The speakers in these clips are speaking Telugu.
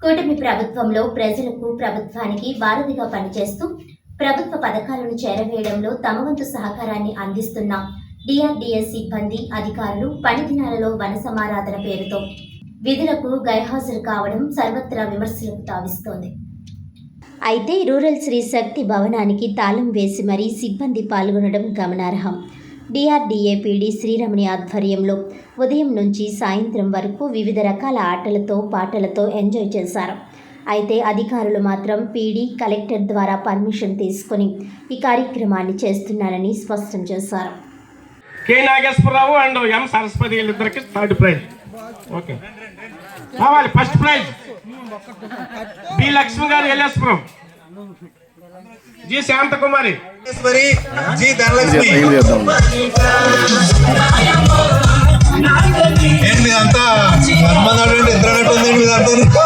కూటమి ప్రభుత్వంలో ప్రజలకు ప్రభుత్వానికి వారధిగా పనిచేస్తూ ప్రభుత్వ పథకాలను చేరవేయడంలో తమ వంతు సహకారాన్ని అందిస్తున్న డిఆర్డీఎస్ సిబ్బంది అధికారులు పని దినాలలో వన సమారాధన పేరుతో విధులకు గైర్హాజరు కావడం సర్వత్రా విమర్శలకు తావిస్తోంది. అయితే రూరల్ శ్రీ శక్తి భవనానికి తాళం వేసి మరీ సిబ్బంది పాల్గొనడం గమనార్హం. డిఆర్డీఏ పీడీ శ్రీరమణి ఆధ్వర్యంలో ఉదయం నుంచి సాయంత్రం వరకు వివిధ రకాల ఆటలతో పాటలతో ఎంజాయ్ చేశారు. అయితే అధికారులు మాత్రం పీడీ కలెక్టర్ ద్వారా పర్మిషన్ తీసుకుని ఈ కార్యక్రమాన్ని చేస్తున్నారని స్పష్టం చేశారు. K Nageswararao and M Saraswathi వీళ్ళిద్దరికి థర్డ్ ప్రైజ్. ఓకే కావాలి. ఫస్ట్ ప్రైజ్ బి లక్ష్మి గారు ఎల్ఎస్పురం, జి శాంతకుమారి, జి ధనలక్ష్మి. ఏంటి మీదంతా ధర్మనాడు ఇద్దరు ఉందండి మీదంతా.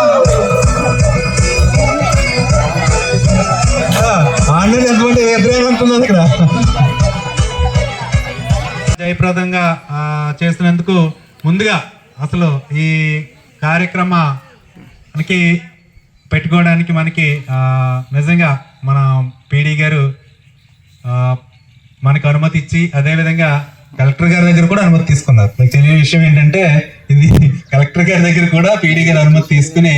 ఆంధ్ర ఎంతమంది ఎదురు అంటున్నారు ఇక్కడ. జయప్రదంగా చేసినందుకు ముందుగా అసలు ఈ కార్యక్రమానికి పెట్టుకోవడానికి మనకి నిజంగా మన పీడీ గారు మనకు అనుమతి ఇచ్చి అదేవిధంగా కలెక్టర్ గారి దగ్గర కూడా అనుమతి తీసుకున్నారు. మీకు తెలియని విషయం ఏంటంటే ఇది కలెక్టర్ గారి దగ్గర కూడా పీడీ గారు అనుమతి తీసుకుని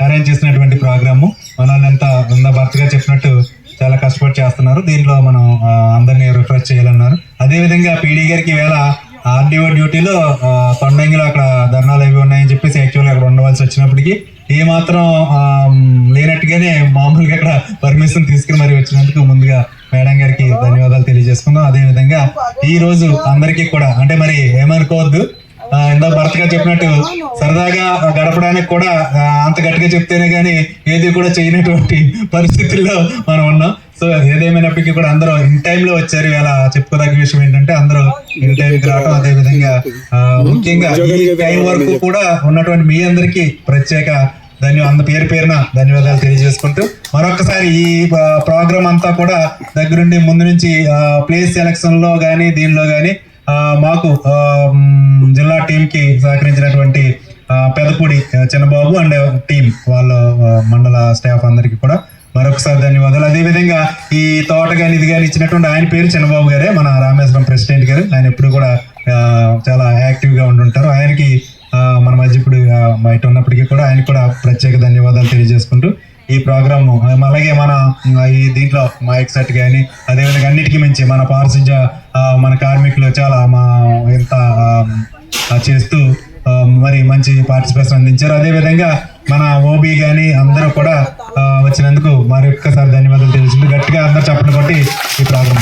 అరేంజ్ చేసినటువంటి ప్రోగ్రాము. మనల్ని భర్త గారు చెప్పినట్టు చాలా కష్టపడి చేస్తున్నారు. దీంట్లో మనం అందరినీ రిఫ్రెష్ చేయాలన్నారు. అదేవిధంగా పీడీ గారికి ఈవేళ ఆర్డీఓ డ్యూటీలో తొండంగిలో అక్కడ ధర్నాలు అవి ఉన్నాయని చెప్పేసి యాక్చువల్గా అక్కడ ఉండవలసి వచ్చినప్పటికీ ఏమాత్రం లేనట్టుగానే మామూలుగా అక్కడ పర్మిషన్ తీసుకుని మరి వచ్చినందుకు ముందుగా మేడం గారికి ధన్యవాదాలు తెలియజేసుకుందాం. అదేవిధంగా ఈ రోజు అందరికీ కూడా అంటే మరి ఏమనుకోవద్దు, ఇందా భర్త గారు చెప్పినట్టు సరదాగా గడపడానికి కూడా అంత గట్టిగా చెప్తేనే కానీ ఏది కూడా చేయనటువంటి పరిస్థితుల్లో మనం ఉన్నాం. సో ఏదేమైనప్పటికీ కూడా అందరూ ఇన్ టైంలో వచ్చారు. ఇలా చెప్పుకోదగ్గ విషయం ఏంటంటే అందరూ ఇన్ టైంకి రావడం, అదేవిధంగా ముఖ్యంగా ఈ టైం వరకు కూడా ఉన్నటువంటి మీ అందరికీ ప్రత్యేక పేరు పేరున ధన్యవాదాలు తెలియజేసుకుంటూ మరొకసారి ఈ ప్రోగ్రామ్ అంతా కూడా దగ్గరుండి ముందు నుంచి ప్లేస్ సెలక్షన్ లో కానీ దీనిలో కానీ మాకు జిల్లా టీం కి సహకరించినటువంటి పెదపూడి చిన్నబాబు అండ్ టీం వాళ్ళ మండల స్టాఫ్ అందరికి కూడా మరొకసారి ధన్యవాదాలు. అదేవిధంగా ఈ తోట కానీ ఇది కానీ ఇచ్చినటువంటి ఆయన పేరు చిన్నబాబు గారే, మన రామేశ్వరం ప్రెసిడెంట్ గారు. ఆయన ఎప్పుడు కూడా చాలా యాక్టివ్ గా ఉంటుంటారు. ఆయనకి మన మధ్య ఇప్పుడు బయట ఉన్నప్పటికీ కూడా ఆయనకి కూడా ప్రత్యేక ధన్యవాదాలు తెలియజేసుకుంటూ ఈ ప్రోగ్రామ్ అలాగే మన ఈ దీంట్లో మైక్ సెట్ కానీ అదేవిధంగా అన్నిటికీ మించి మన పారిశుధ్య మన కార్మికులు చాలా ఎంత చేస్తూ మరి మంచి పార్టిసిపేషన్ అందించారు. అదేవిధంగా మన ఓబీ కానీ అందరూ కూడా వచ్చినందుకు మరొక్కసారి ధన్యవాదాలు.